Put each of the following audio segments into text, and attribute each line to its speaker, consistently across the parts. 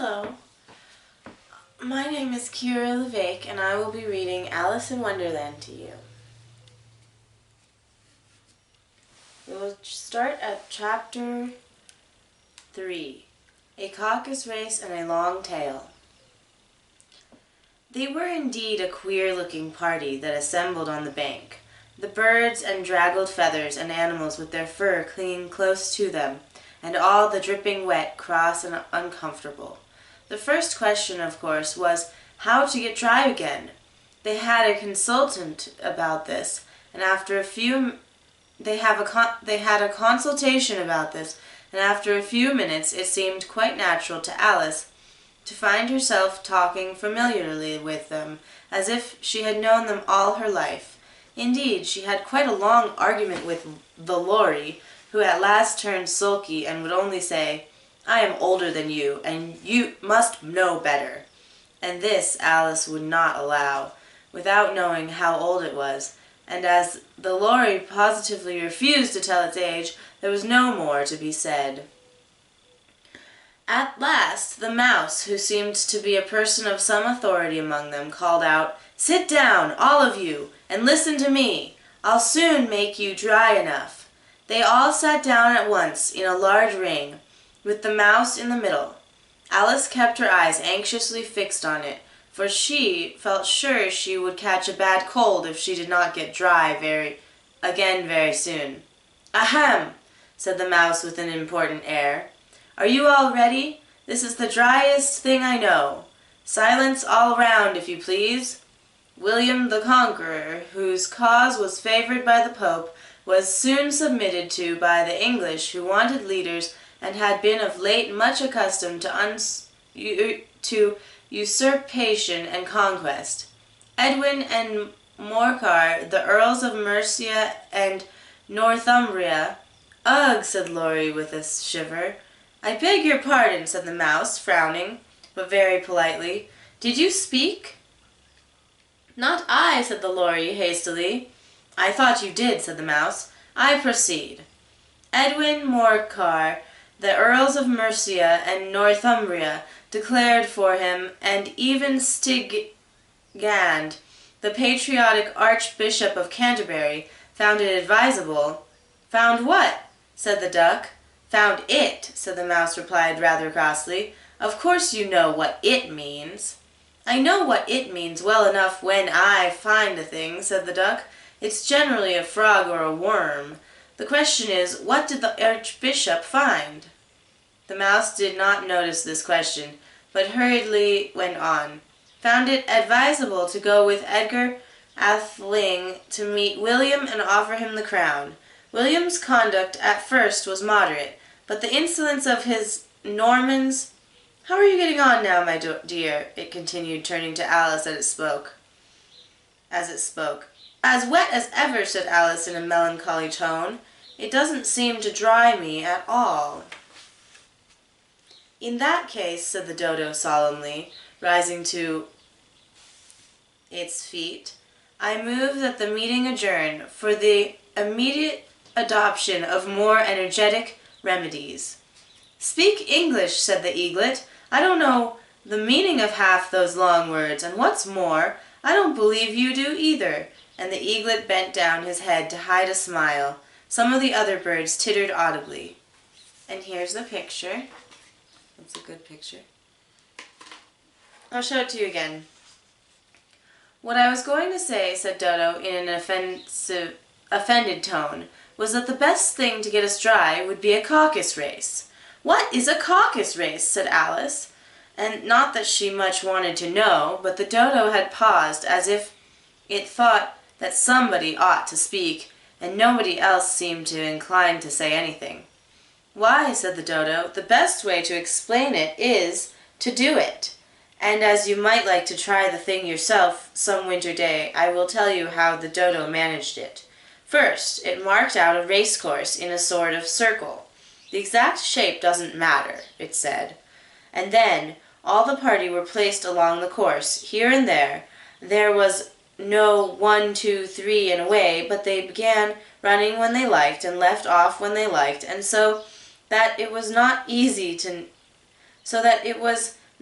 Speaker 1: Hello, my name is Kira LeVake and I will be reading Alice in Wonderland to you. We will start at Chapter 3, A Caucus Race and a Long Tale. They were indeed a queer-looking party that assembled on the bank, the birds and draggled feathers and animals with their fur clinging close to them, and all the dripping wet, cross, and uncomfortable. The first question, of course, was how to get dry again. They had a consultant about this, and they had a consultation about this, and after a few minutes it seemed quite natural to Alice to find herself talking familiarly with them, as if she had known them all her life. Indeed, she had quite a long argument with the Lory, who at last turned sulky and would only say, "I am older than you, and you must know better." And this Alice would not allow, without knowing how old it was, and as the Lory positively refused to tell its age, there was no more to be said. At last the mouse, who seemed to be a person of some authority among them, called out, "Sit down, all of you, and listen to me. I'll soon make you dry enough." They all sat down at once in a large ring, with the mouse in the middle. Alice kept her eyes anxiously fixed on it, for she felt sure she would catch a bad cold if she did not get dry very soon. "Ahem!" said the mouse with an important air. "Are you all ready? This is the driest thing I know. Silence all round, if you please." William the Conqueror, whose cause was favored by the Pope, was soon submitted to by the English, who wanted leaders and had been of late much accustomed to usurpation and conquest. Edwin and Morcar, the Earls of Mercia and Northumbria. "Ugh!" said Lory with a shiver. "I beg your pardon," said the mouse, frowning, but very politely. "Did you speak?" "Not I," said the Lory hastily. "I thought you did," said the mouse. "I proceed. Edwin Morcar, the Earls of Mercia and Northumbria, declared for him, and even Stigand, the patriotic Archbishop of Canterbury, found it advisable—" "Found what?" said the duck. "Found it," said the mouse, replied rather crossly. "Of course you know what it means." "I know what it means well enough when I find a thing," said the duck. "It's generally a frog or a worm. The question is, what did the Archbishop find?" The mouse did not notice this question, but hurriedly went on. "Found it advisable to go with Edgar Atheling to meet William and offer him the crown. William's conduct at first was moderate, but the insolence of his Normans— How are you getting on now, my dear?" it continued, turning to Alice as it spoke. "As wet as ever," said Alice in a melancholy tone. "It doesn't seem to dry me at all." "In that case," said the dodo solemnly, rising to its feet, "I move that the meeting adjourn for the immediate adoption of more energetic remedies." "Speak English," said the eaglet. "I don't know the meaning of half those long words, and what's more, I don't believe you do either." And the eaglet bent down his head to hide a smile. Some of the other birds tittered audibly. And here's the picture. It's a good picture. I'll show it to you again. "What I was going to say," said Dodo in an offended tone, "was that the best thing to get us dry would be a caucus race." "What is a caucus race?" said Alice. And not that she much wanted to know, but the dodo had paused as if it thought that somebody ought to speak, and nobody else seemed to incline to say anything. "Why," said the dodo, "the best way to explain it is to do it. And as you might like to try the thing yourself some winter day, I will tell you how the dodo managed it. First, it marked out a race course in a sort of circle. The exact shape doesn't matter, it said. And then all the party were placed along the course, here and there. There was no 1, 2, 3 and away, but they began running when they liked and left off when they liked, and so that it was not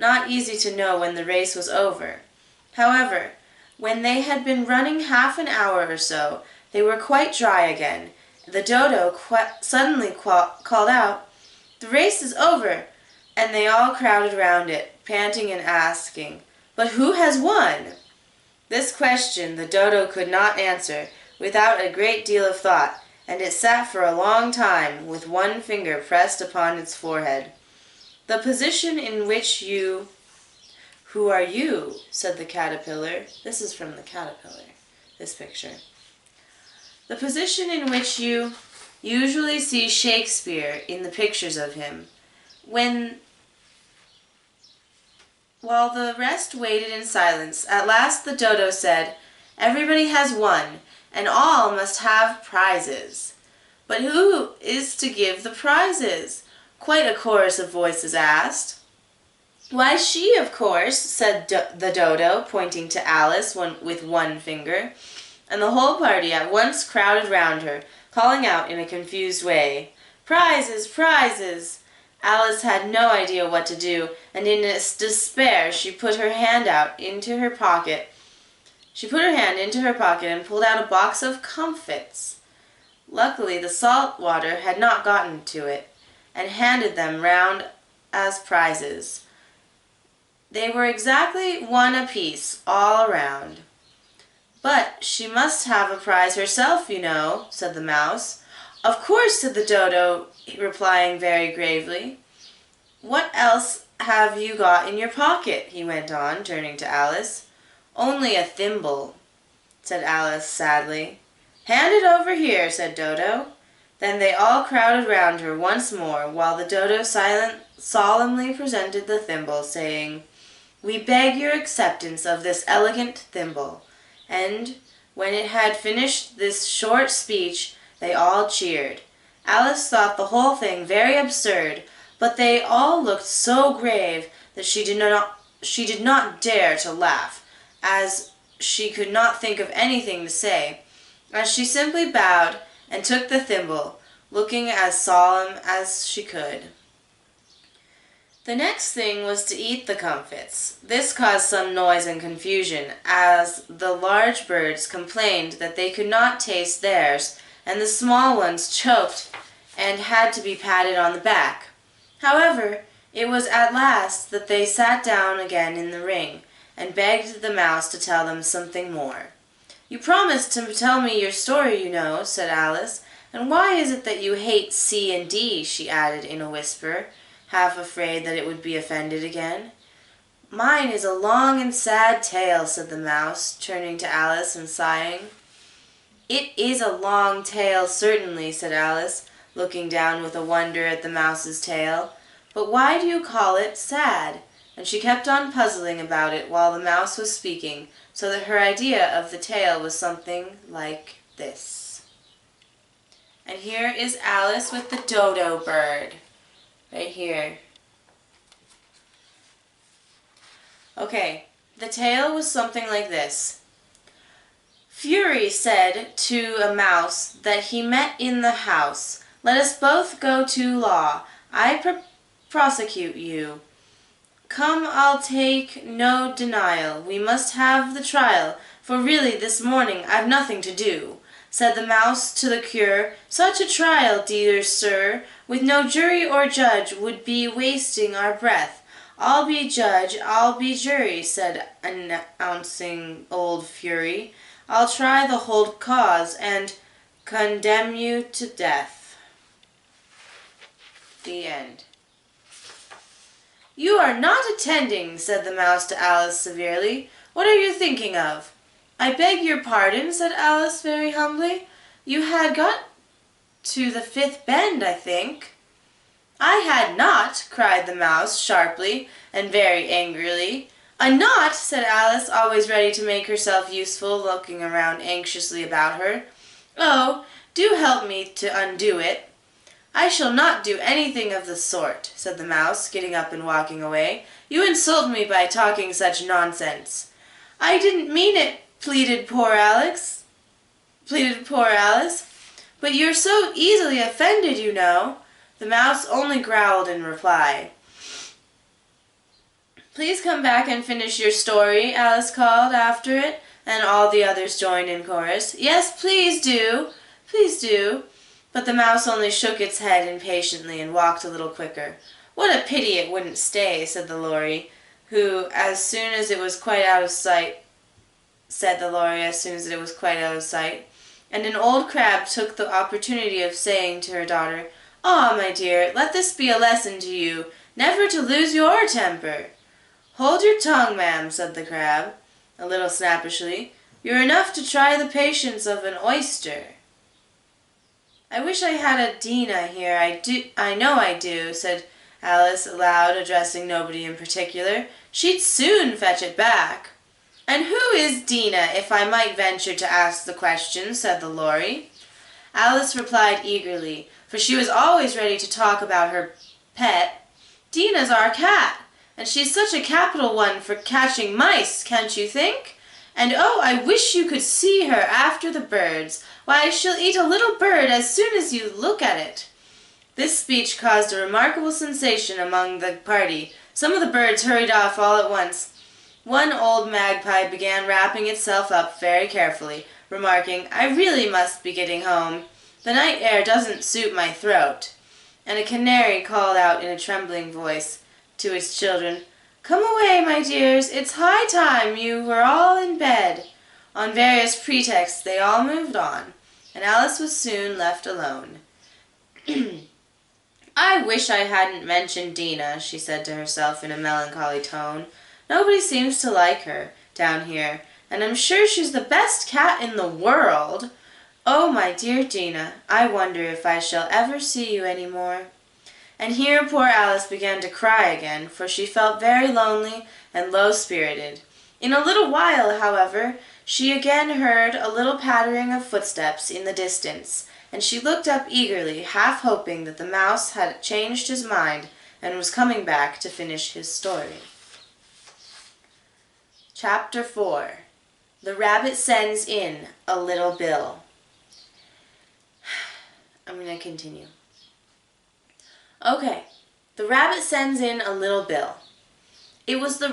Speaker 1: not easy to know when the race was over. However, when they had been running half an hour or so, they were quite dry again. The dodo suddenly called out, "The race is over," and they all crowded round it, panting and asking, "But who has won?" This question the dodo could not answer without a great deal of thought, and it sat for a long time with one finger pressed upon its forehead. "The position in which you—" "Who are you?" said the caterpillar. This is from the caterpillar, this picture. "The position in which you usually see Shakespeare in the pictures of him. While the rest waited in silence, at last the dodo said, 'Everybody has won, and all must have prizes.' 'But who is to give the prizes?' quite a chorus of voices asked. 'Why, she, of course,' said the dodo, pointing to Alice with one finger, and the whole party at once crowded round her, calling out in a confused way, 'Prizes! Prizes!' Alice had no idea what to do, and in despair she put her hand into her pocket and pulled out a box of comfits. Luckily the salt water had not gotten to it, and handed them round as prizes. They were exactly one apiece, all around. 'But she must have a prize herself, you know,' said the mouse. 'Of course,' said the dodo, replying very gravely. 'What else have you got in your pocket?' he went on, turning to Alice. 'Only a thimble,' said Alice sadly. 'Hand it over here,' said Dodo. Then they all crowded round her once more, while the dodo solemnly presented the thimble, saying, 'We beg your acceptance of this elegant thimble.' And when it had finished this short speech, they all cheered. Alice thought the whole thing very absurd, but they all looked so grave that she did not dare to laugh, as she could not think of anything to say, as she simply bowed and took the thimble, looking as solemn as she could. The next thing was to eat the comfits. This caused some noise and confusion, as the large birds complained that they could not taste theirs, and the small ones choked and had to be patted on the back. However, it was at last that they sat down again in the ring, and begged the mouse to tell them something more. 'You promised to tell me your story, you know,' said Alice. 'And why is it that you hate C and D?' she added in a whisper, half afraid that it would be offended again. 'Mine is a long and sad tale,' said the mouse, turning to Alice and sighing. 'It is a long tale, certainly,' said Alice, looking down with a wonder at the mouse's tail. 'But why do you call it sad?' And she kept on puzzling about it while the mouse was speaking, so that her idea of the tale was something like this. And here is Alice with the dodo bird, right here. Okay, the tale was something like this. Fury said to a mouse that he met in the house, "Let us both go to law. I prosecute you. Come, I'll take no denial. We must have the trial, for really this morning I've nothing to do." Said the mouse to the cure, "Such a trial, dear sir, with no jury or judge, would be wasting our breath." "I'll be judge, I'll be jury," said announcing old Fury. "I'll try the whole cause, and condemn you to death." The end. "You are not attending," said the mouse to Alice severely. "What are you thinking of?" "I beg your pardon," said Alice very humbly. "You had got to the fifth bend, I think." "I had not," cried the mouse sharply and very angrily. "A knot!" said Alice, always ready to make herself useful, looking around anxiously about her. "Oh, do help me to undo it." "I shall not do anything of the sort," said the mouse, getting up and walking away. "You insult me by talking such nonsense." "I didn't mean it," pleaded poor Alice. "But you're so easily offended, you know." The mouse only growled in reply. Please come back and finish your story, Alice called after it, and all the others joined in chorus. Yes, please do. Please do. But the mouse only shook its head impatiently and walked a little quicker. What a pity it wouldn't stay, said the Lory, who, as soon as it was quite out of sight, and an old crab took the opportunity of saying to her daughter, "Ah, my dear, let this be a lesson to you, never to lose your temper." "Hold your tongue, ma'am," said the crab, a little snappishly. "You're enough to try the patience of an oyster." "I wish I had a Dinah here, I know I do," said Alice aloud, addressing nobody in particular. "She'd soon fetch it back." "And who is Dinah, if I might venture to ask the question?" said the Lory. Alice replied eagerly, for she was always ready to talk about her pet. "Dinah's our cat, and she's such a capital one for catching mice, can't you think? And oh, I wish you could see her after the birds. Why, she'll eat a little bird as soon as you look at it." This speech caused a remarkable sensation among the party. Some of the birds hurried off all at once. One old magpie began wrapping itself up very carefully, remarking, "I really must be getting home. The night air doesn't suit my throat." And a canary called out in a trembling voice to its children, "Come away, my dears, it's high time you were all in bed." On various pretexts they all moved on, and Alice was soon left alone. "I wish I hadn't mentioned Dinah," she said to herself in a melancholy tone. "Nobody seems to like her down here, and I'm sure she's the best cat in the world. Oh, my dear Dinah, I wonder if I shall ever see you any more." And here poor Alice began to cry again, for she felt very lonely and low-spirited. In a little while, however, she again heard a little pattering of footsteps in the distance, and she looked up eagerly, half hoping that the mouse had changed his mind and was coming back to finish his story. Chapter 4. The Rabbit Sends in a Little Bill. I'm going to continue. Okay. The rabbit sends in a little bill. It was the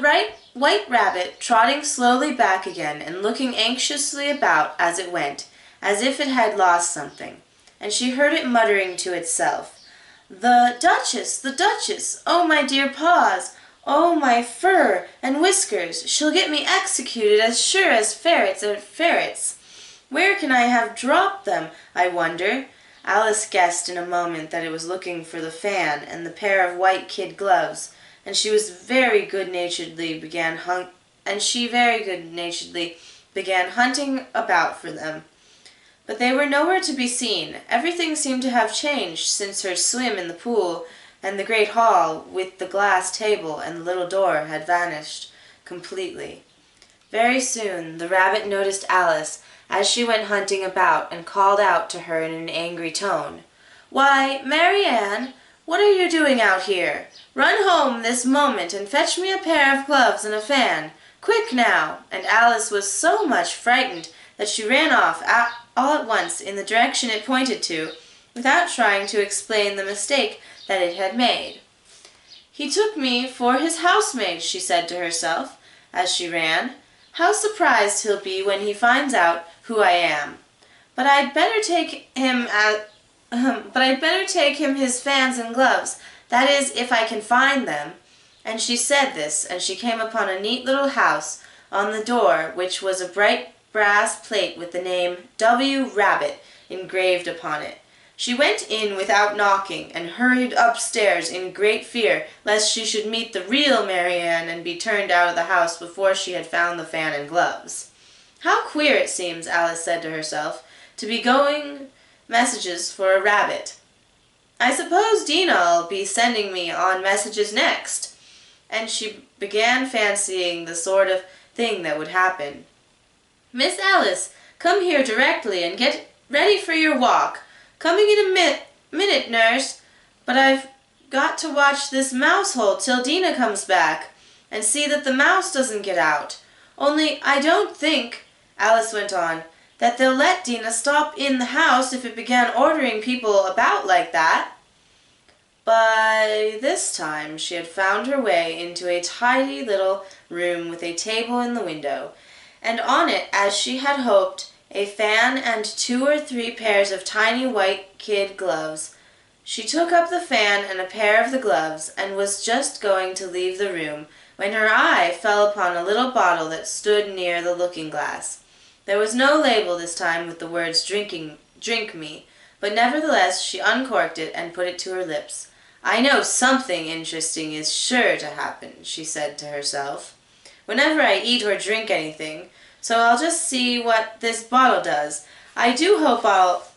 Speaker 1: white rabbit trotting slowly back again and looking anxiously about as it went, as if it had lost something, and she heard it muttering to itself, "The Duchess, oh my dear paws, oh my fur and whiskers, she'll get me executed as sure as ferrets are ferrets. Where can I have dropped them, I wonder?" Alice guessed in a moment that it was looking for the fan and the pair of white kid gloves, and she very good-naturedly began hunting about for them. But they were nowhere to be seen. Everything seemed to have changed since her swim in the pool, and the great hall with the glass table and the little door had vanished completely. Very soon the rabbit noticed Alice as she went hunting about, and called out to her in an angry tone, "Why, Mary Ann, what are you doing out here? Run home this moment and fetch me a pair of gloves and a fan. Quick now!" And Alice was so much frightened that she ran off all at once in the direction it pointed to, without trying to explain the mistake that it had made. "He took me for his housemaid," she said to herself as she ran. "How surprised he'll be when he finds out who I am. But I'd better take him his fans and gloves, that is, if I can find them." And she said this, and she came upon a neat little house, on the door which was a bright brass plate with the name W. Rabbit engraved upon it. She went in without knocking, and hurried upstairs in great fear lest she should meet the real Mary Ann and be turned out of the house before she had found the fan and gloves. "How queer it seems," Alice said to herself, "to be going messages for a rabbit. I suppose Dinah'll be sending me on messages next." And she began fancying the sort of thing that would happen. "Miss Alice, come here directly and get ready for your walk. Coming in a minute, nurse. But I've got to watch this mouse hole till Dinah comes back, and see that the mouse doesn't get out. Only I don't think," Alice went on, "that they'll let Dinah stop in the house if it began ordering people about like that." By this time she had found her way into a tidy little room with a table in the window, and on it, as she had hoped, a fan and 2 or 3 pairs of tiny white kid gloves. She took up the fan and a pair of the gloves, and was just going to leave the room, when her eye fell upon a little bottle that stood near the looking-glass. There was no label this time with the words "Drink me," but nevertheless she uncorked it and put it to her lips. "I know something interesting is sure to happen," she said to herself, "whenever I eat or drink anything, so I'll just see what this bottle does. I do hope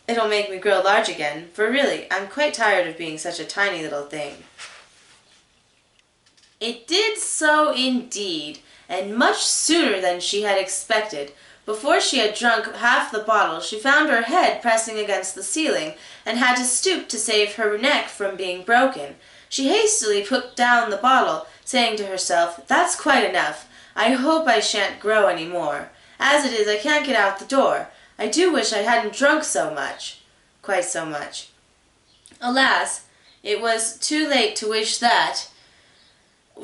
Speaker 1: it'll make me grow large again, for really, I'm quite tired of being such a tiny little thing." It did so indeed, and much sooner than she had expected. Before she had drunk half the bottle, she found her head pressing against the ceiling, and had to stoop to save her neck from being broken. She hastily put down the bottle, saying to herself, "That's quite enough. I hope I shan't grow any more. As it is, I can't get out the door. I do wish I hadn't drunk so much, quite so much." Alas, it was too late to wish that.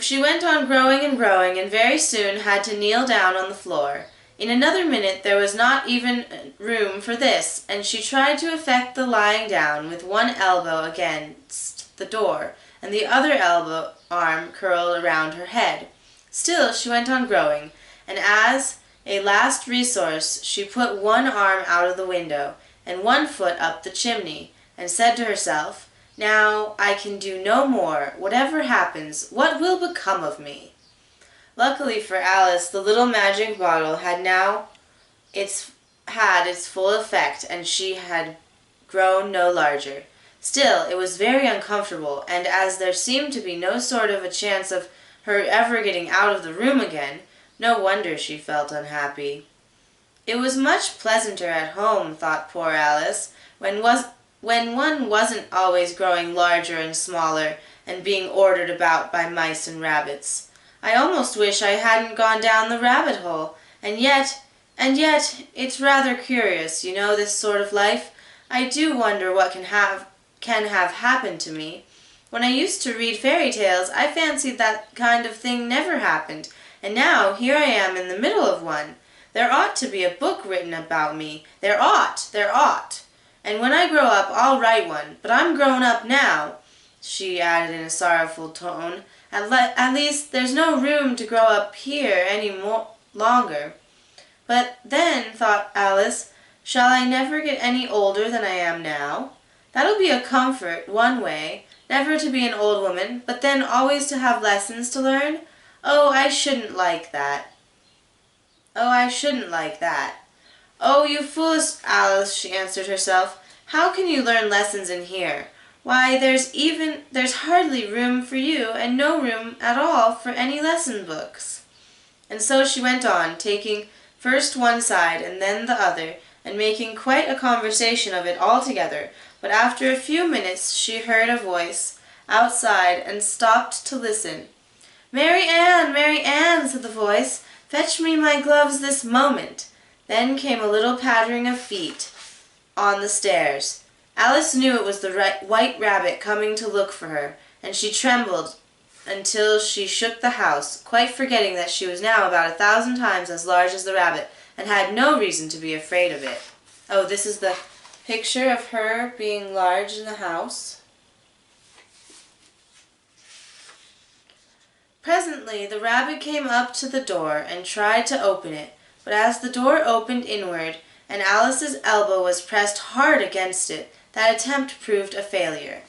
Speaker 1: She went on growing, and very soon had to kneel down on the floor. In another minute there was not even room for this, and she tried to effect the lying down with one elbow against the door, and the other arm curled around her head. Still she went on growing, and as a last resource she put one arm out of the window, and one foot up the chimney, and said to herself, "Now I can do no more. Whatever happens, what will become of me?" Luckily for Alice, the little magic bottle had now had its full effect, and she had grown no larger. Still, it was very uncomfortable, and as there seemed to be no sort of a chance of her ever getting out of the room again, no wonder she felt unhappy. It was much pleasanter at home, thought poor Alice, when one wasn't always growing larger and smaller, and being ordered about by mice and rabbits. I almost wish I hadn't gone down the rabbit hole, and yet, it's rather curious, you know, this sort of life. I do wonder what can have happened to me. When I used to read fairy tales, I fancied that kind of thing never happened, and now here I am in the middle of one. There ought to be a book written about me. There ought. And when I grow up, I'll write one. But I'm grown up now," she added in a sorrowful tone. At least there's no room to grow up here any longer." "But then," thought Alice, "shall I never get any older than I am now? That'll be a comfort, one way, never to be an old woman, but then always to have lessons to learn. Oh, I shouldn't like that. Oh, you foolish Alice," she answered herself. "How can you learn lessons in here? Why, there's hardly room for you, and no room at all for any lesson books." And so she went on, taking first one side and then the other, and making quite a conversation of it altogether. But after a few minutes she heard a voice outside, and stopped to listen. "Mary Ann," said the voice, "fetch me my gloves this moment." Then came a little pattering of feet on the stairs. Alice knew it was the White Rabbit coming to look for her, and she trembled until she shook the house, quite forgetting that she was now about 1,000 times as large as the rabbit, and had no reason to be afraid of it. Oh, this is the picture of her being large in the house. Presently the rabbit came up to the door and tried to open it, but as the door opened inward, and Alice's elbow was pressed hard against it, that attempt proved a failure.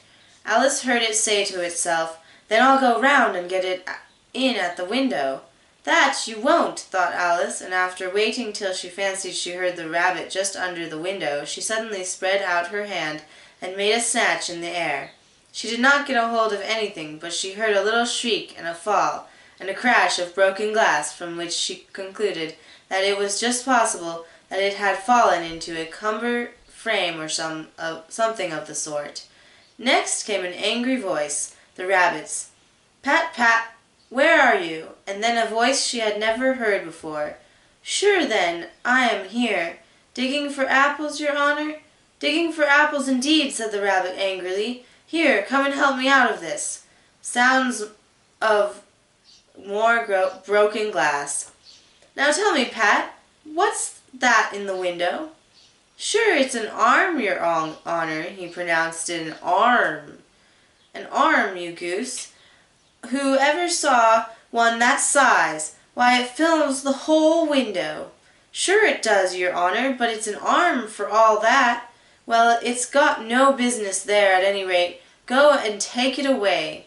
Speaker 1: Alice heard it say to itself, "Then I'll go round and get it in at the window." "That you won't," thought Alice, and after waiting till she fancied she heard the rabbit just under the window, she suddenly spread out her hand and made a snatch in the air. She did not get a hold of anything, but she heard a little shriek and a fall, and a crash of broken glass, from which she concluded that it was just possible that it had fallen into a cumber frame or something of the sort. Next came an angry voice, the rabbit's. "Pat, Pat, where are you?" And then a voice she had never heard before. "Sure then, I am here. Digging for apples, your honor?" "Digging for apples indeed," said the rabbit angrily. Here, come and help me out of this. Sounds of more broken glass. Now tell me, Pat, what's that in the window? Sure, it's an arm, your honor. He pronounced it an arm. An arm, you goose. Who ever saw one that size? Why, it fills the whole window. Sure it does, your honor, but it's an arm for all that. Well, it's got no business there at any rate. Go and take it away.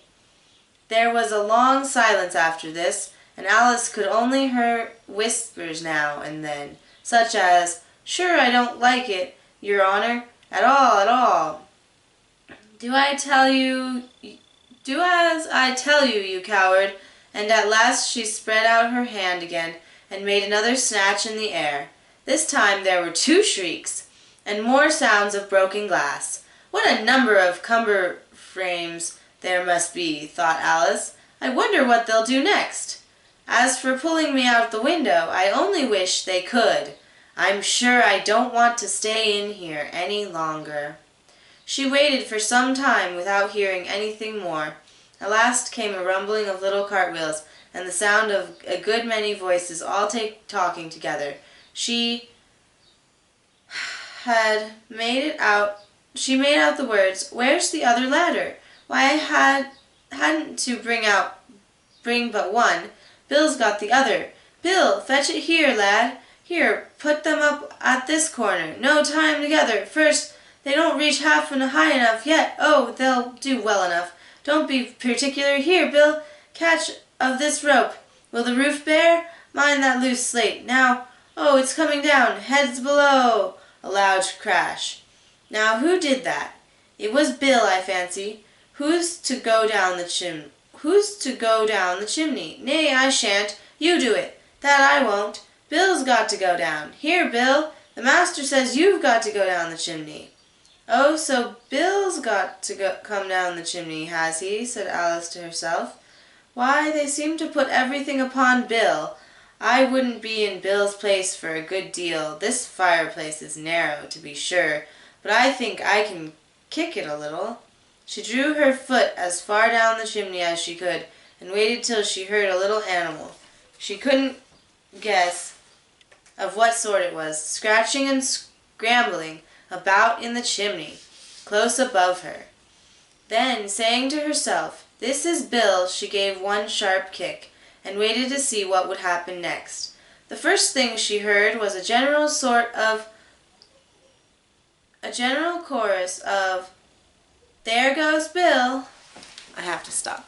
Speaker 1: There was a long silence after this, and Alice could only hear whispers now and then, such as, "Sure I don't like it, your honor, at all. Do as I tell you, you coward." And at last she spread out her hand again and made another snatch in the air. This time there were 2 shrieks, and more sounds of broken glass. What a number of cumber frames there must be, thought Alice. I wonder what they'll do next. As for pulling me out the window, I only wish they could. I'm sure I don't want to stay in here any longer. She waited for some time without hearing anything more. At last came a rumbling of little cartwheels, and the sound of a good many voices all talking together. She made out the words, "Where's the other ladder? Why, I hadn't to bring but one. Bill's got the other. Bill, fetch it here, lad. Here, put them up at this corner. No, tie 'em together. First, they don't reach half high enough yet. Oh, they'll do well enough. Don't be particular. Here, Bill, catch of this rope. Will the roof bear? Mind that loose slate. Now, oh, it's coming down. Heads below." A loud crash. Now, who did that? It was Bill, I fancy. Who's to go down the chimney? Nay, I shan't. You do it. That I won't. Bill's got to go down. Here, Bill, the master says you've got to go down the chimney. "Oh, so Bill's got to come down the chimney, has he?" said Alice to herself. "Why, they seem to put everything upon Bill. I wouldn't be in Bill's place for a good deal. This fireplace is narrow, to be sure, but I think I can kick it a little." She drew her foot as far down the chimney as she could, and waited till she heard a little animal. She couldn't guess of what sort it was, scratching and scrambling about in the chimney, close above her. Then, saying to herself, "This is Bill," she gave one sharp kick, and waited to see what would happen next. The first thing she heard was a general chorus of, "There goes Bill." I have to stop.